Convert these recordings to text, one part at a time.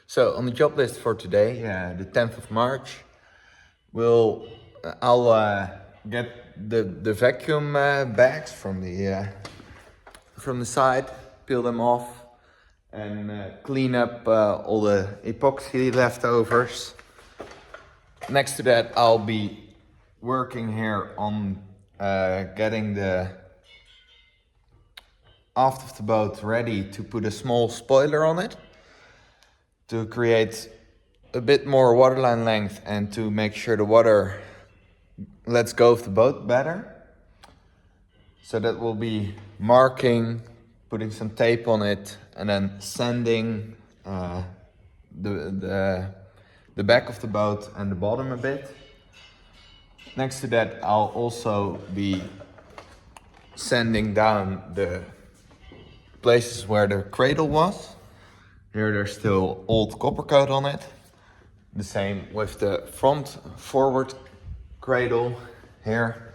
So on the job list for today, the 10th of March, I'll get the vacuum bags from the side, peel them off, and clean up all the epoxy leftovers. Next to that, I'll be working here on getting the aft of the boat ready to put a small spoiler on it to create a bit more waterline length and to make sure the water lets go of the boat better. So that will be marking, putting some tape on it, and then sanding the back of the boat and the bottom a bit. Next to that, I'll also be sanding down the places where the cradle was. Here there's still old copper coat on it. The same with the front forward cradle here.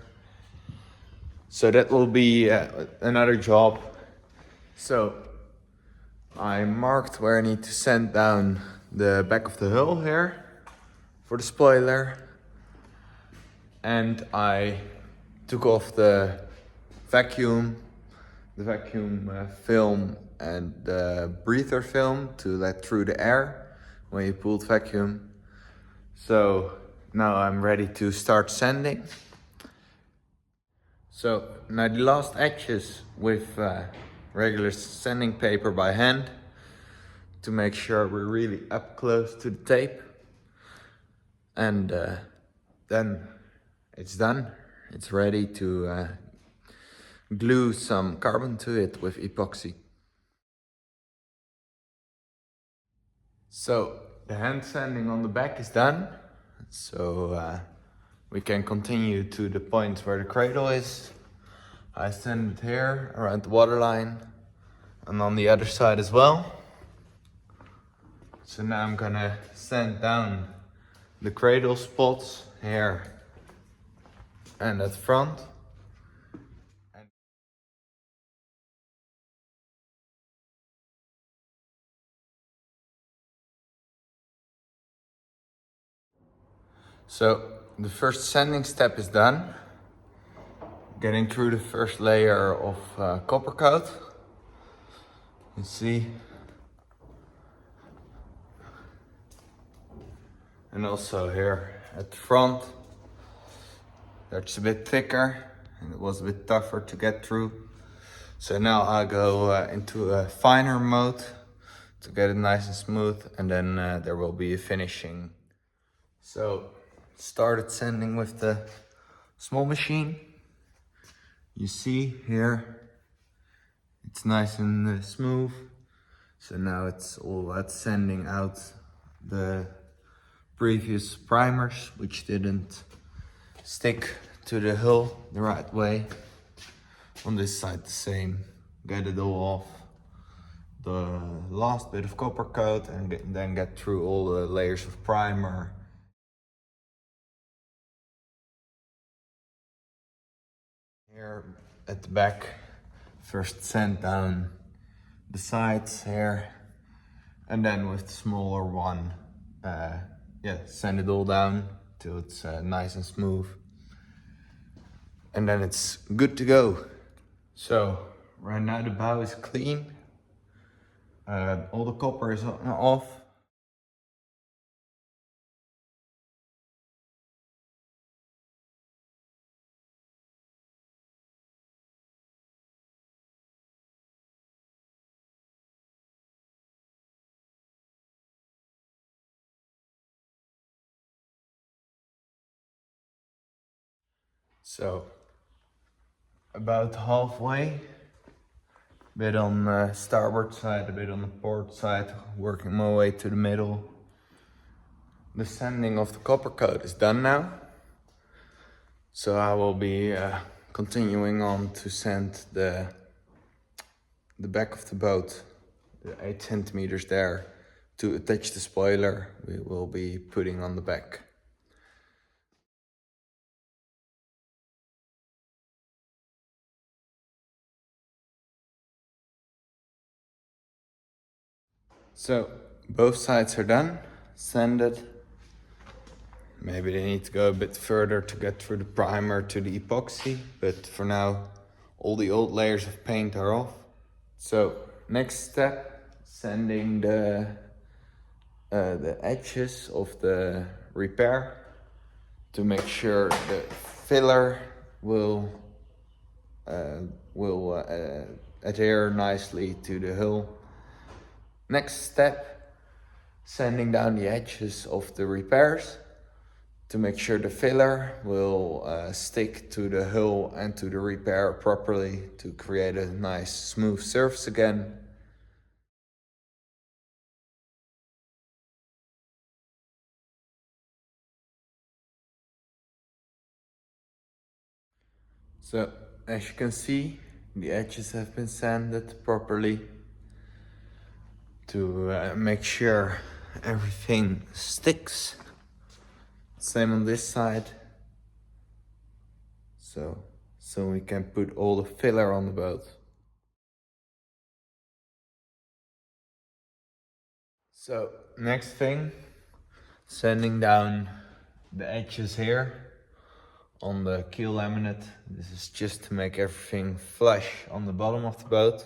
So that will be another job. So I marked where I need to sand down the back of the hull here for the spoiler. And I took off the vacuum film and the breather film to let through the air when you pulled vacuum. So now I'm ready to start sanding. So now the last edges with regular sanding paper by hand to make sure we're really up close to the tape. And then it's done. It's ready to glue some carbon to it with epoxy. So the hand sanding on the back is done. So we can continue to the point where the cradle is. I sand it here around the waterline and on the other side as well. So now I'm gonna sand down the cradle spots here and at front. So the first sanding step is done. Getting through the first layer of copper coat. You see. And also here at the front. That's a bit thicker and it was a bit tougher to get through. So now I'll go into a finer mode to get it nice and smooth, and then there will be a finishing. So started sanding with the small machine. You see here, it's nice and smooth. So now it's all about sanding out the previous primers, which didn't stick to the hull the right way. On this side the same, get it all off the last bit of copper coat and then get through all the layers of primer. Here at the back, first sand down the sides here, and then with the smaller one, sand it all down till it's nice and smooth. And then it's good to go. So right now the bow is clean. All the copper is off. So about halfway, a bit on the starboard side, a bit on the port side, working my way to the middle. The sanding of the copper coat is done now. So I will be continuing on to sand the back of the boat, the 8 centimeters there, to attach the spoiler we will be putting on the back. So both sides are done, sanded. Maybe they need to go a bit further to get through the primer to the epoxy, but for now, all the old layers of paint are off. So, next step, sanding the edges of the repair to make sure the filler will adhere nicely to the hull. Next step, sanding down the edges of the repairs to make sure the filler will stick to the hull and to the repair properly to create a nice smooth surface again. So, as you can see, the edges have been sanded properly to make sure everything sticks. Same on this side. So we can put all the filler on the boat. So, next thing, sanding down the edges here on the keel laminate. This is just to make everything flush on the bottom of the boat.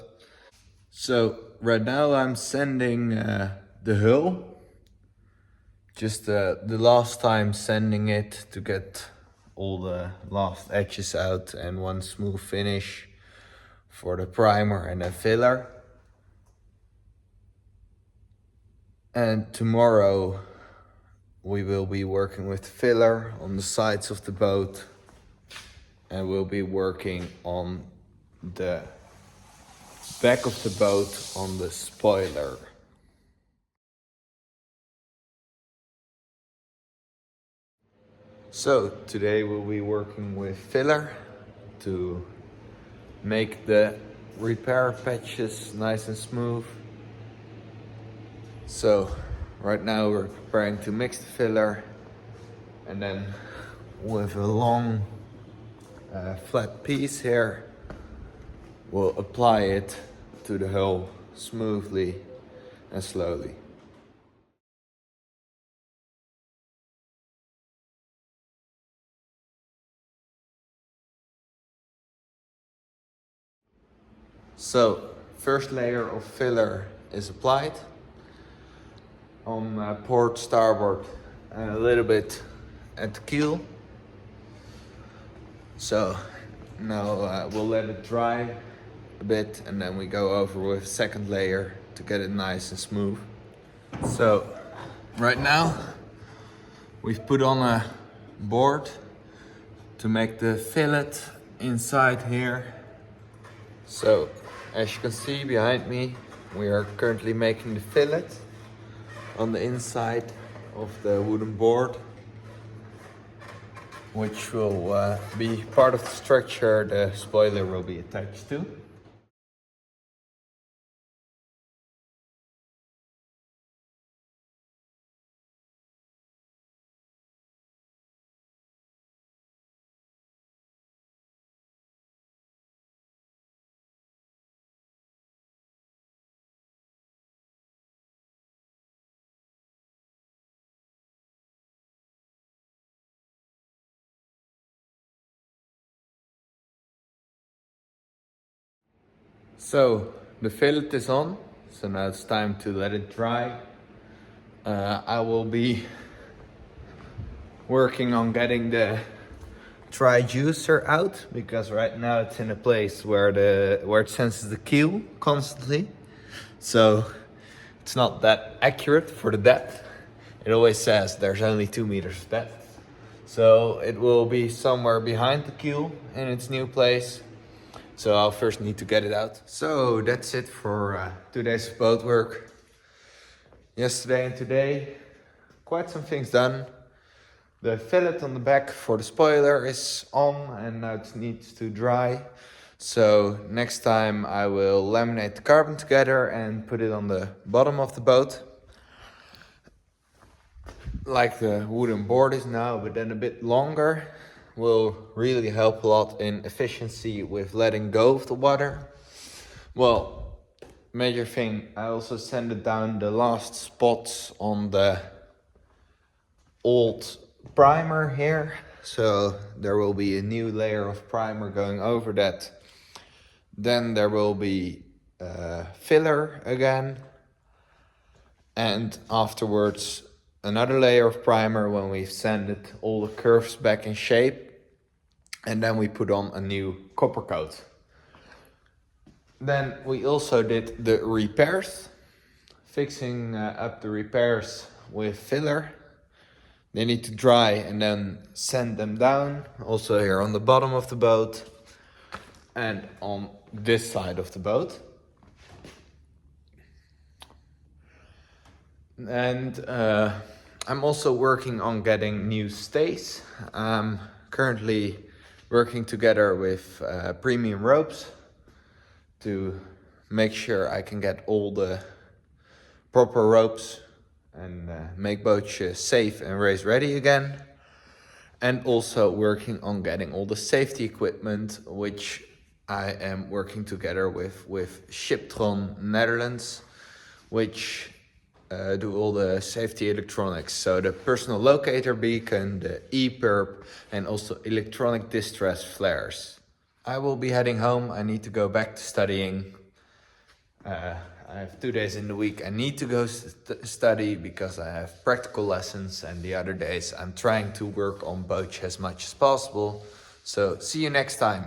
So right now I'm sanding the hull. Just the last time sanding it to get all the last edges out and one smooth finish for the primer and the filler. And tomorrow we will be working with filler on the sides of the boat, and we'll be working on the back of the boat on the spoiler. So today we'll be working with filler to make the repair patches nice and smooth. So right now we're preparing to mix the filler, and then with a long flat piece here we'll apply it to the hull smoothly and slowly. So first layer of filler is applied on port, starboard, and a little bit at the keel. So now we'll let it dry a bit, and then we go over with a second layer to get it nice and smooth. So right now we've put on a board to make the fillet inside here. So as you can see behind me, we are currently making the fillet on the inside of the wooden board, which will be part of the structure the spoiler will be attached to. So the fillet is on, so now it's time to let it dry. I will be working on getting the dry juicer out, because right now it's in a place where it senses the keel constantly. So it's not that accurate for the depth. It always says there's only 2 meters of depth. So it will be somewhere behind the keel in its new place. So I'll first need to get it out. So that's it for today's boat work. Yesterday and today, quite some things done. The fillet on the back for the spoiler is on, and now it needs to dry. So next time I will laminate the carbon together and put it on the bottom of the boat, like the wooden board is now, but then a bit longer. Will really help a lot in efficiency with letting go of the water. Well, major thing, I also sanded down the last spots on the old primer here. So there will be a new layer of primer going over that. Then there will be filler again. And afterwards another layer of primer when we've sanded all the curves back in shape. And then we put on a new copper coat. Then we also did the repairs, fixing up the repairs with filler. They need to dry and then sand them down, also here on the bottom of the boat and on this side of the boat. And I'm also working on getting new stays. I'm currently working together with Premium Ropes to make sure I can get all the proper ropes and make Boatje safe and race ready again. And also working on getting all the safety equipment, which I am working together with Shiptron Netherlands, which do all the safety electronics. So the personal locator beacon, the e-perp, and also electronic distress flares. I will be heading home. I need to go back to studying. I have 2 days in the week I need to go study because I have practical lessons, and the other days I'm trying to work on Boatje as much as possible. So see you next time.